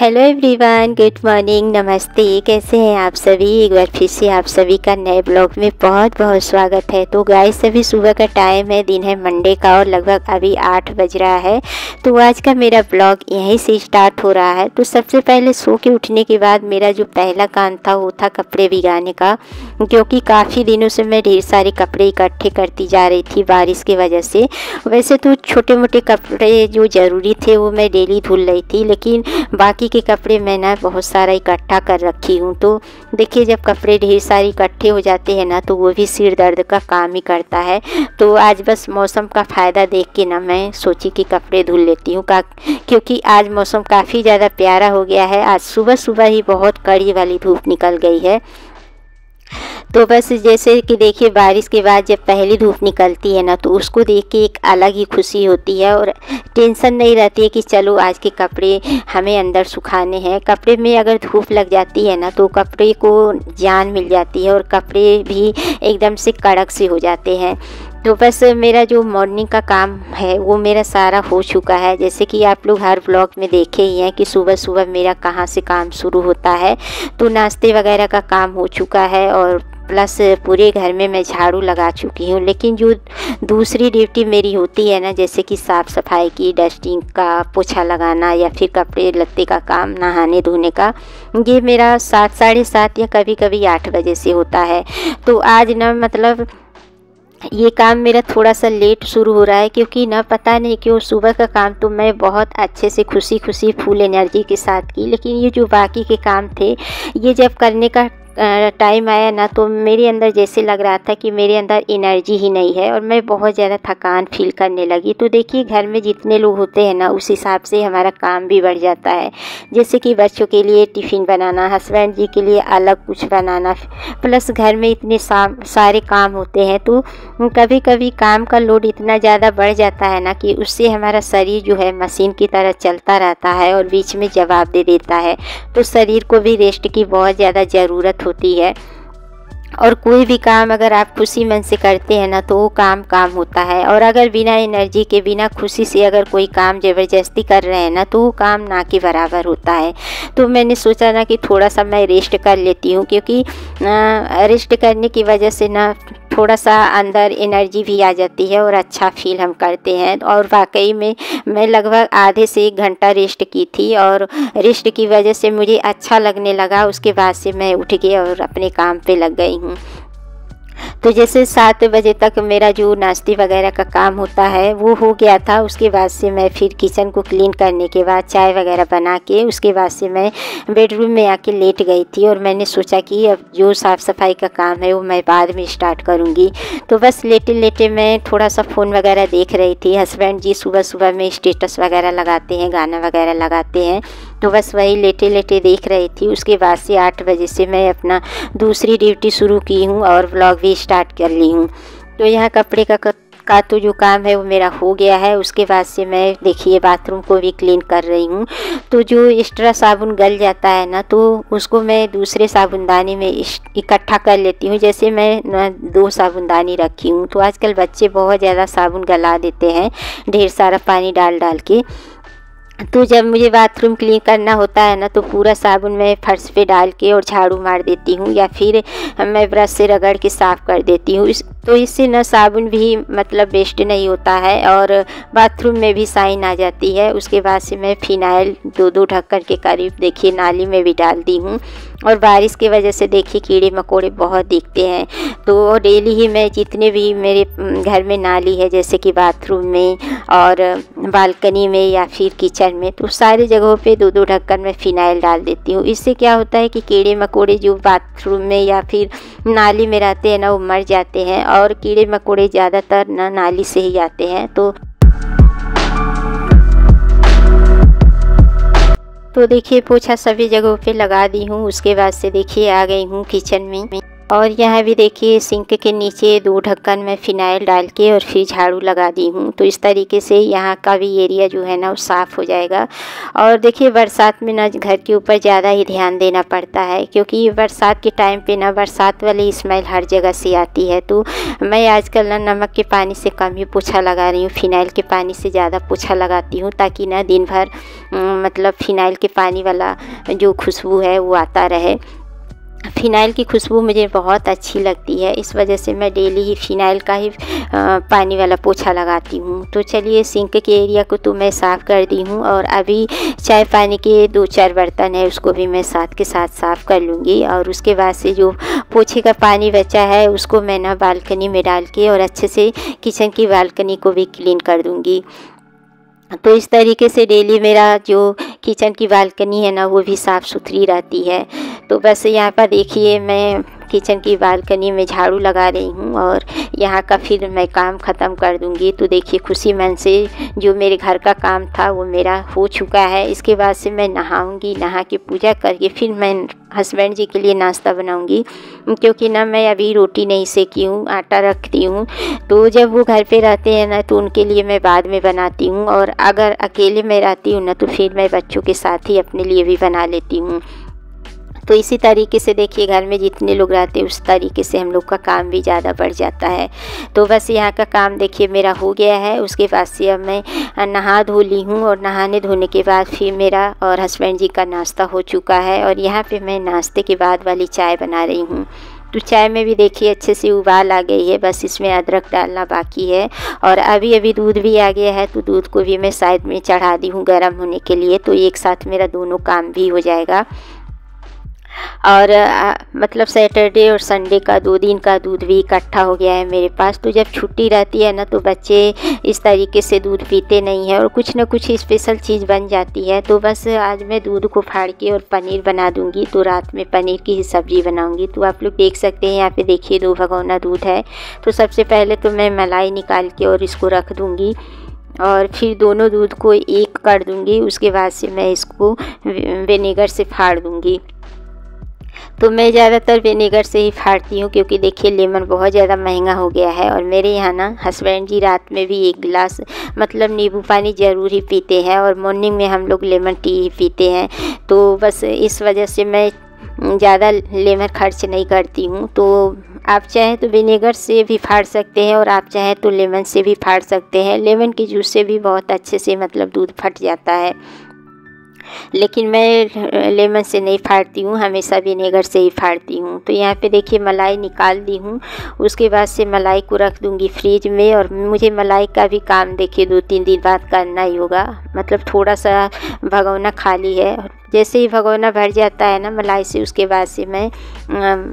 Hello everyone, good morning, नमस्ते। कैसे हैं आप सभी? एक बार फिर से आप सभी का नए ब्लॉग में बहुत बहुत स्वागत है। तो गाइस, अभी सुबह का टाइम है, दिन है मंडे का और लगभग अभी 8 बज रहा है। तो आज का मेरा ब्लॉग यहीं से स्टार्ट हो रहा है। तो सबसे पहले सो के उठने के बाद मेरा जो पहला काम था वो था कपड़े भिगाने का, क्योंकि काफ़ी दिनों से मैं ढेर सारे कपड़े इकट्ठे करती जा रही थी बारिश की वजह से। वैसे तो छोटे मोटे कपड़े जो ज़रूरी थे वो मैं डेली धुल रही थी, लेकिन बाकी के कपड़े मैं ना बहुत सारा इकट्ठा कर रखी हूँ। तो देखिए, जब कपड़े ढेर सारे इकट्ठे हो जाते हैं ना तो वो भी सिर दर्द का काम ही करता है। तो आज बस मौसम का फ़ायदा देख के ना मैं सोची कि कपड़े धुल लेती हूँ, क्योंकि आज मौसम काफ़ी ज़्यादा प्यारा हो गया है। आज सुबह सुबह ही बहुत कड़ी वाली धूप निकल गई है। तो बस जैसे कि देखिए, बारिश के बाद जब पहली धूप निकलती है ना तो उसको देख के एक अलग ही खुशी होती है और टेंशन नहीं रहती है कि चलो आज के कपड़े हमें अंदर सुखाने हैं। कपड़े में अगर धूप लग जाती है ना तो कपड़े को जान मिल जाती है और कपड़े भी एकदम से कड़क से हो जाते हैं। तो बस मेरा जो मॉर्निंग का काम है वो मेरा सारा हो चुका है। जैसे कि आप लोग हर ब्लॉग में देखे ही हैं कि सुबह सुबह मेरा कहाँ से काम शुरू होता है। तो नाश्ते वगैरह का काम हो चुका है और प्लस पूरे घर में मैं झाड़ू लगा चुकी हूँ। लेकिन जो दूसरी ड्यूटी मेरी होती है ना, जैसे कि साफ़ सफाई की, डस्टिंग का, पोछा लगाना या फिर कपड़े लत्ते का काम, नहाने धोने का, ये मेरा 7, साढ़े 7 या कभी कभी 8 बजे से होता है। तो आज ना मतलब ये काम मेरा थोड़ा सा लेट शुरू हो रहा है, क्योंकि ना पता नहीं क्यों सुबह का काम तो मैं बहुत अच्छे से खुशी खुशी फुल एनर्जी के साथ की, लेकिन ये जो बाकी के काम थे ये जब करने का टाइम आया ना तो मेरे अंदर जैसे लग रहा था कि मेरे अंदर एनर्जी ही नहीं है और मैं बहुत ज़्यादा थकान फील करने लगी। तो देखिए, घर में जितने लोग होते हैं ना उस हिसाब से हमारा काम भी बढ़ जाता है। जैसे कि बच्चों के लिए टिफ़िन बनाना, हस्बैंड जी के लिए अलग कुछ बनाना, प्लस घर में इतने सारे काम होते हैं। तो कभी कभी काम का लोड इतना ज़्यादा बढ़ जाता है ना कि उससे हमारा शरीर जो है मशीन की तरह चलता रहता है और बीच में जवाब दे देता है। तो शरीर को भी रेस्ट की बहुत ज़्यादा ज़रूरत होती है। और कोई भी काम अगर आप खुशी मन से करते हैं ना तो वो काम होता है, और अगर बिना एनर्जी के, बिना खुशी से अगर कोई काम ज़बरदस्ती कर रहे हैं ना तो वो काम ना के बराबर होता है। तो मैंने सोचा ना कि थोड़ा सा मैं रेस्ट कर लेती हूँ, क्योंकि रेस्ट करने की वजह से ना थोड़ा सा अंदर एनर्जी भी आ जाती है और अच्छा फील हम करते हैं। और वाकई में मैं लगभग आधे से 1 घंटा रेस्ट की थी और रेस्ट की वजह से मुझे अच्छा लगने लगा। उसके बाद से मैं उठ गई और अपने काम पे लग गई हूँ। तो जैसे 7 बजे तक मेरा जो नाश्ते वगैरह का काम होता है वो हो गया था। उसके बाद से मैं फिर किचन को क्लीन करने के बाद चाय वगैरह बना के उसके बाद से मैं बेडरूम में आके लेट गई थी और मैंने सोचा कि अब जो साफ़ सफाई का काम है वो मैं बाद में स्टार्ट करूँगी। तो बस लेटे लेटे मैं थोड़ा सा फ़ोन वगैरह देख रही थी। हस्बैंड जी सुबह सुबह में स्टेटस वगैरह लगाते हैं, गाना वगैरह लगाते हैं, तो बस वही लेटे लेटे देख रही थी। उसके बाद से 8 बजे से मैं अपना दूसरी ड्यूटी शुरू की हूँ और व्लॉग भी स्टार्ट कर ली हूँ। तो यहाँ कपड़े का तो जो काम है वो मेरा हो गया है। उसके बाद से मैं देखिए बाथरूम को भी क्लीन कर रही हूँ। तो जो एक्स्ट्रा साबुन गल जाता है ना तो उसको मैं दूसरे साबुनदानी में इकट्ठा कर लेती हूँ। जैसे मैं 2 साबुनदानी रखी हूँ। तो आजकल बच्चे बहुत ज़्यादा साबुन गला देते हैं ढेर सारा पानी डाल डाल के। तो जब मुझे बाथरूम क्लीन करना होता है ना तो पूरा साबुन मैं फर्श पे डाल के और झाड़ू मार देती हूँ, या फिर मैं ब्रश से रगड़ के साफ़ कर देती हूँ। तो इससे ना साबुन भी मतलब वेस्ट नहीं होता है और बाथरूम में भी शाइन आ जाती है। उसके बाद से मैं फिनाइल 2-2 ढक्कन के करीब देखिए नाली में भी डाल दी हूँ। और बारिश की वजह से देखिए कीड़े मकोड़े बहुत दिखते हैं। तो डेली ही मैं जितने भी मेरे घर में नाली है, जैसे कि बाथरूम में और बालकनी में या फिर किचन में, तो सारी जगहों पे 2-2 ढक्कन में फिनाइल डाल देती हूँ। इससे क्या होता है कि कीड़े मकोड़े जो बाथरूम में या फिर नाली में रहते हैं ना वो मर जाते हैं, और कीड़े मकोड़े ज़्यादातर ना नाली से ही आते हैं। तो देखिए पोछा सभी जगहों पे लगा दी हूँ। उसके बाद से देखिए आ गई हूँ किचन में। और यहाँ भी देखिए सिंक के नीचे 2 ढक्कन में फ़िनाइल डाल के और फिर झाड़ू लगा दी हूँ। तो इस तरीके से यहाँ का भी एरिया जो है ना वो साफ़ हो जाएगा। और देखिए बरसात में ना घर के ऊपर ज़्यादा ही ध्यान देना पड़ता है, क्योंकि बरसात के टाइम पे ना बरसात वाली स्मेल हर जगह से आती है। तो मैं आजकल ना नमक के पानी से कम ही पोछा लगा रही हूँ, फ़िनाइल के पानी से ज़्यादा पोछा लगाती हूँ, ताकि ना दिन भर मतलब फ़िनाइल के पानी वाला जो खुशबू है वो आता रहे। फ़िनाइल की खुशबू मुझे बहुत अच्छी लगती है, इस वजह से मैं डेली ही फ़िनाइल का ही पानी वाला पोछा लगाती हूँ। तो चलिए सिंक के एरिया को तो मैं साफ़ कर दी हूँ, और अभी चाय पानी के 2-4 बर्तन है उसको भी मैं साथ के साथ साफ़ कर लूँगी। और उसके बाद से जो पोछे का पानी बचा है उसको मैं ना बालकनी में डाल के और अच्छे से किचन की बालकनी को भी क्लीन कर दूँगी। तो इस तरीके से डेली मेरा जो किचन की बालकनी है ना वो भी साफ़ सुथरी रहती है। तो बस यहाँ पर देखिए मैं किचन की बालकनी में झाड़ू लगा रही हूँ, और यहाँ का फिर मैं काम ख़त्म कर दूँगी। तो देखिए खुशी मन से जो मेरे घर का काम था वो मेरा हो चुका है। इसके बाद से मैं नहाऊँगी, नहा के पूजा करके फिर मैं हस्बैंड जी के लिए नाश्ता बनाऊँगी, क्योंकि ना मैं अभी रोटी नहीं सेकी हूँ, आटा रखती हूँ। तो जब वो घर पे रहते हैं ना तो उनके लिए मैं बाद में बनाती हूँ, और अगर अकेले मैं रहती हूँ ना तो फिर मैं बच्चों के साथ ही अपने लिए भी बना लेती हूँ। तो इसी तरीके से देखिए घर में जितने लोग रहते हैं उस तरीके से हम लोग का काम भी ज़्यादा बढ़ जाता है। तो बस यहाँ का काम देखिए मेरा हो गया है। उसके बाद से अब मैं नहा धो ली हूँ, और नहाने धोने के बाद फिर मेरा और हस्बैंड जी का नाश्ता हो चुका है। और यहाँ पे मैं नाश्ते के बाद वाली चाय बना रही हूँ। तो चाय में भी देखिए अच्छे से उबाल आ गई है, बस इसमें अदरक डालना बाकी है। और अभी दूध भी आ गया है, तो दूध को भी मैं साइड में चढ़ा दी हूँ गर्म होने के लिए। तो एक साथ मेरा दोनों काम भी हो जाएगा। और मतलब सैटरडे और संडे का 2 दिन का दूध भी इकट्ठा हो गया है मेरे पास। तो जब छुट्टी रहती है ना तो बच्चे इस तरीके से दूध पीते नहीं हैं, और कुछ ना कुछ स्पेशल चीज़ बन जाती है। तो बस आज मैं दूध को फाड़ के और पनीर बना दूंगी। तो रात में पनीर की ही सब्ज़ी बनाऊंगी। तो आप लोग देख सकते हैं यहाँ पे देखिए 2 भगोना दूध है। तो सबसे पहले तो मैं मलाई निकाल के और इसको रख दूँगी, और फिर दोनों दूध को एक कर दूँगी। उसके बाद से मैं इसको विनेगर से फाड़ दूँगी। तो मैं ज़्यादातर विनेगर से ही फाड़ती हूँ, क्योंकि देखिए लेमन बहुत ज़्यादा महंगा हो गया है। और मेरे यहाँ ना हस्बैंड जी रात में भी 1 गिलास मतलब नींबू पानी ज़रूर ही पीते हैं, और मॉर्निंग में हम लोग लेमन टी ही पीते हैं। तो बस इस वजह से मैं ज़्यादा लेमन खर्च नहीं करती हूँ। तो आप चाहें तो विनेगर से भी फाड़ सकते हैं, और आप चाहें तो लेमन से भी फाड़ सकते हैं। लेमन के जूस से भी बहुत अच्छे से मतलब दूध फट जाता है, लेकिन मैं लेमन से नहीं फाड़ती हूँ, हमेशा विनेगर से ही फाड़ती हूँ। तो यहाँ पे देखिए मलाई निकाल दी हूँ। उसके बाद से मलाई को रख दूँगी फ्रिज में। और मुझे मलाई का भी काम देखिए 2-3 दिन बाद करना ही होगा। मतलब थोड़ा सा भगोना खाली है, जैसे ही भगोना भर जाता है ना मलाई से, उसके बाद से मैं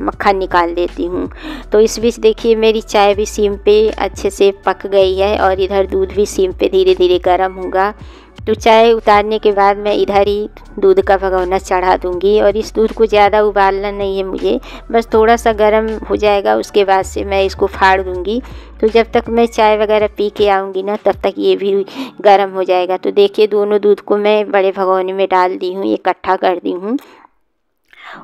मक्खन निकाल देती हूँ। तो इस बीच देखिए मेरी चाय भी सिम पे अच्छे से पक गई है, और इधर दूध भी सिम पे धीरे धीरे गर्म होगा। तो चाय उतारने के बाद मैं इधर ही दूध का भगोना चढ़ा दूँगी। और इस दूध को ज़्यादा उबालना नहीं है मुझे, बस थोड़ा सा गर्म हो जाएगा, उसके बाद से मैं इसको फाड़ दूँगी। तो जब तक मैं चाय वगैरह पी के आऊँगी ना तब तक ये भी गर्म हो जाएगा। तो देखिए दोनों दूध को मैं बड़े भगोने में डाल दी हूँ, इकट्ठा कर दी हूँ।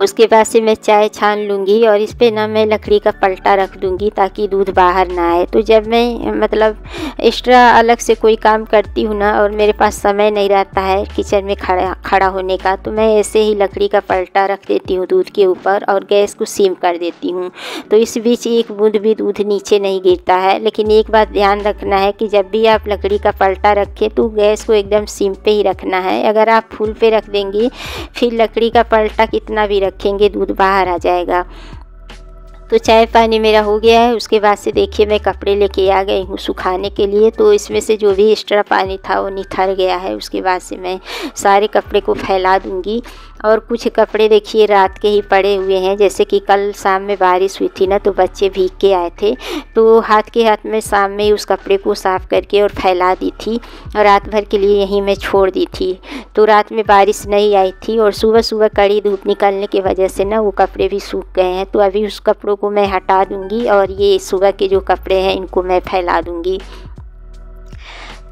उसके बाद से मैं चाय छान लूँगी, और इस पे ना मैं लकड़ी का पलटा रख दूँगी ताकि दूध बाहर ना आए। तो जब मैं मतलब एक्स्ट्रा अलग से कोई काम करती हूँ ना, और मेरे पास समय नहीं रहता है किचन में खड़ा होने का, तो मैं ऐसे ही लकड़ी का पलटा रख देती हूँ दूध के ऊपर, और गैस को सिम कर देती हूँ। तो इस बीच 1 बूंद भी दूध नीचे नहीं गिरता है। लेकिन एक बात ध्यान रखना है कि जब भी आप लकड़ी का पलटा रखें तो गैस को एकदम सिम पे ही रखना है। अगर आप फुल पे रख देंगी फिर लकड़ी का पलटा कितना भी रखेंगे दूध बाहर आ जाएगा। तो चाय पानी मेरा हो गया है। उसके बाद से देखिए मैं कपड़े लेके आ गई हूँ सुखाने के लिए। तो इसमें से जो भी एक्स्ट्रा पानी था वो निथर गया है। उसके बाद से मैं सारे कपड़े को फैला दूँगी। और कुछ कपड़े देखिए रात के ही पड़े हुए हैं, जैसे कि कल शाम में बारिश हुई थी ना, तो बच्चे भीग के आए थे, तो हाथ के हाथ में शाम में उस कपड़े को साफ़ करके और फैला दी थी, और रात भर के लिए यहीं मैं छोड़ दी थी। तो रात में बारिश नहीं आई थी, और सुबह सुबह कड़ी धूप निकलने की वजह से ना वो कपड़े भी सूख गए हैं। तो अभी उस कपड़ों को मैं हटा दूँगी, और ये सुबह के जो कपड़े हैं इनको मैं फैला दूँगी।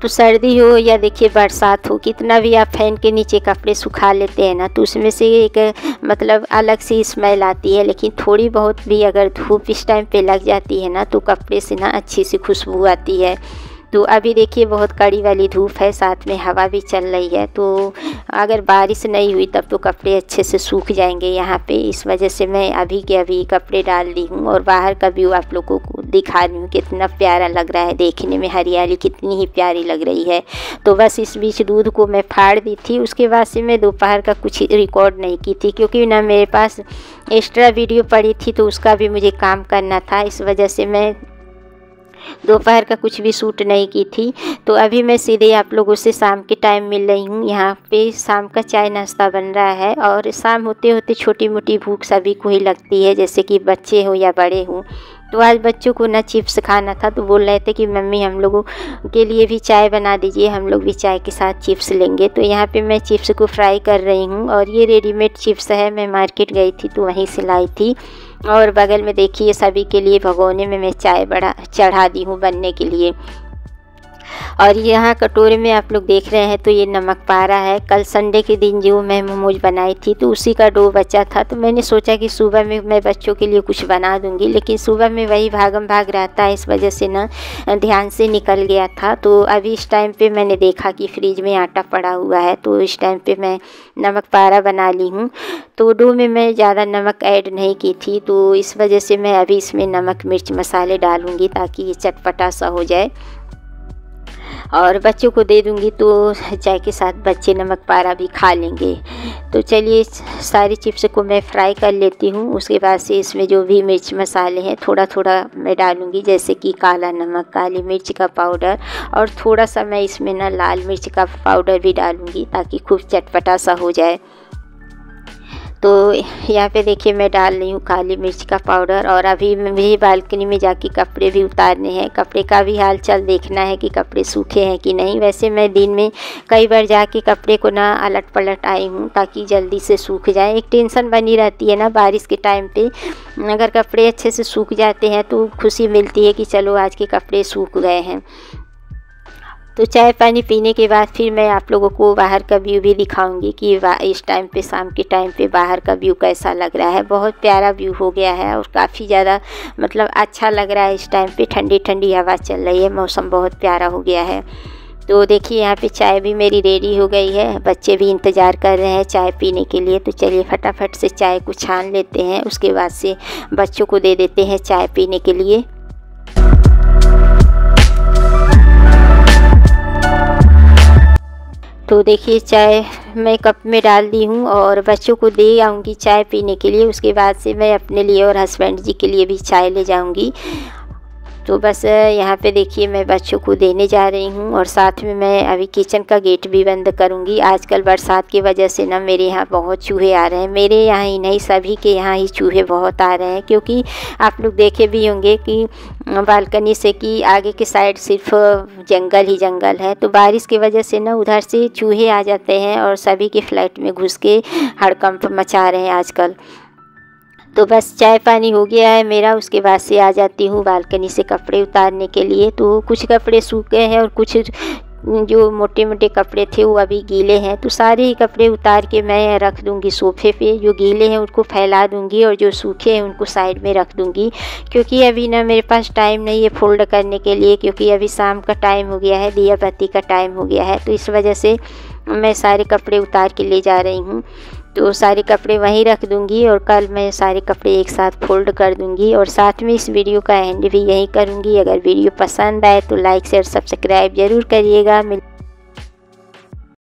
तो सर्दी हो या देखिए बरसात हो, कितना भी आप फैन के नीचे कपड़े सुखा लेते हैं ना तो उसमें से एक मतलब अलग सी स्मेल आती है, लेकिन थोड़ी बहुत भी अगर धूप इस टाइम पे लग जाती है ना तो कपड़े से ना अच्छी सी खुशबू आती है। तो अभी देखिए बहुत कड़ी वाली धूप है, साथ में हवा भी चल रही है, तो अगर बारिश नहीं हुई तब तो कपड़े अच्छे से सूख जाएंगे यहाँ पे। इस वजह से मैं अभी के अभी कपड़े डाल दी हूँ और बाहर का व्यू आप लोगों को दिखा रही हूँ। कितना प्यारा लग रहा है देखने में, हरियाली कितनी ही प्यारी लग रही है। तो बस इस बीच दूध को मैं फाड़ दी थी। उसके बाद से मैं दोपहर का कुछ रिकॉर्ड नहीं की थी, क्योंकि ना मेरे पास एक्स्ट्रा वीडियो पड़ी थी तो उसका भी मुझे काम करना था। इस वजह से मैं दोपहर का कुछ भी शूट नहीं की थी। तो अभी मैं सीधे आप लोगों से शाम के टाइम मिल रही हूँ। यहाँ पे शाम का चाय नाश्ता बन रहा है और शाम होते होते छोटी मोटी भूख सभी को ही लगती है, जैसे कि बच्चे हो या बड़े हों। तो आज बच्चों को ना चिप्स खाना था तो बोल रहे थे कि मम्मी हम लोगों के लिए भी चाय बना दीजिए, हम लोग भी चाय के साथ चिप्स लेंगे। तो यहाँ पे मैं चिप्स को फ्राई कर रही हूँ और ये रेडीमेड चिप्स है, मैं मार्केट गई थी तो वहीं से लाई थी। और बगल में देखिए सभी के लिए भगोने में मैं चाय चढ़ा दी हूँ बनने के लिए। और यहाँ कटोरे में आप लोग देख रहे हैं तो ये नमक पारा है। कल संडे के दिन जो मैं मोमोज बनाई थी तो उसी का डो बचा था, तो मैंने सोचा कि सुबह में मैं बच्चों के लिए कुछ बना दूंगी, लेकिन सुबह में वही भागम भाग रहता है, इस वजह से ना ध्यान से निकल गया था। तो अभी इस टाइम पे मैंने देखा कि फ्रिज में आटा पड़ा हुआ है, तो इस टाइम पे मैं नमक पारा बना ली हूँ। तो डो में मैं ज़्यादा नमक ऐड नहीं की थी, तो इस वजह से मैं अभी इसमें नमक मिर्च मसाले डालूँगी ताकि ये चटपटा सा हो जाए और बच्चों को दे दूंगी तो चाय के साथ बच्चे नमक पारा भी खा लेंगे। तो चलिए सारी चिप्स को मैं फ्राई कर लेती हूँ। उसके बाद से इसमें जो भी मिर्च मसाले हैं थोड़ा थोड़ा मैं डालूँगी, जैसे कि काला नमक, काली मिर्च का पाउडर और थोड़ा सा मैं इसमें ना लाल मिर्च का पाउडर भी डालूँगी ताकि खूब चटपटा सा हो जाए। तो यहाँ पे देखिए मैं डाल रही हूँ काली मिर्च का पाउडर। और अभी मुझे बालकनी में जाके कपड़े भी उतारने हैं, कपड़े का भी हाल चाल देखना है कि कपड़े सूखे हैं कि नहीं। वैसे मैं दिन में कई बार जाके कपड़े को ना अलट पलट आई हूँ ताकि जल्दी से सूख जाए। एक टेंशन बनी रहती है ना बारिश के टाइम पे, अगर कपड़े अच्छे से सूख जाते हैं तो खुशी मिलती है कि चलो आज के कपड़े सूख गए हैं। तो चाय पानी पीने के बाद फिर मैं आप लोगों को बाहर का व्यू भी दिखाऊंगी कि इस टाइम पे शाम के टाइम पे बाहर का व्यू कैसा लग रहा है। बहुत प्यारा व्यू हो गया है और काफ़ी ज़्यादा मतलब अच्छा लग रहा है। इस टाइम पे ठंडी ठंडी हवा चल रही है, मौसम बहुत प्यारा हो गया है। तो देखिए यहाँ पे चाय भी मेरी रेडी हो गई है, बच्चे भी इंतज़ार कर रहे हैं चाय पीने के लिए। तो चलिए फटाफट से चाय को छान लेते हैं, उसके बाद से बच्चों को दे देते हैं चाय पीने के लिए। तो देखिए चाय मैं कप में डाल दी हूँ और बच्चों को दे आऊँगी चाय पीने के लिए। उसके बाद से मैं अपने लिए और हस्बैंड जी के लिए भी चाय ले जाऊँगी। तो बस यहाँ पे देखिए मैं बच्चों को देने जा रही हूँ और साथ में मैं अभी किचन का गेट भी बंद करूँगी। आजकल बरसात की वजह से ना मेरे यहाँ बहुत चूहे आ रहे हैं, मेरे यहाँ ही नहीं सभी के यहाँ ही चूहे बहुत आ रहे हैं। क्योंकि आप लोग देखे भी होंगे कि बालकनी से कि आगे के साइड सिर्फ जंगल ही जंगल है, तो बारिश की वजह से ना उधर से चूहे आ जाते हैं और सभी के फ्लैट में घुस के हड़कंप मचा रहे हैं आजकल। तो बस चाय पानी हो गया है मेरा, उसके बाद से आ जाती हूँ बालकनी से कपड़े उतारने के लिए। तो कुछ कपड़े सूख गए हैं और कुछ जो मोटे मोटे कपड़े थे वो अभी गीले हैं। तो सारे ही कपड़े उतार के मैं रख दूँगी सोफ़े पे, जो गीले हैं उनको फैला दूँगी और जो सूखे हैं उनको साइड में रख दूँगी। क्योंकि अभी ना मेरे पास टाइम नहीं है फोल्ड करने के लिए, क्योंकि अभी शाम का टाइम हो गया है, दिया बत्ती का टाइम हो गया है। तो इस वजह से मैं सारे कपड़े उतार के ले जा रही हूँ। तो सारे कपड़े वहीं रख दूँगी और कल मैं सारे कपड़े एक साथ फोल्ड कर दूँगी। और साथ में इस वीडियो का एंड भी यहीं करूँगी। अगर वीडियो पसंद आए तो लाइक शेयर सब्सक्राइब ज़रूर करिएगा।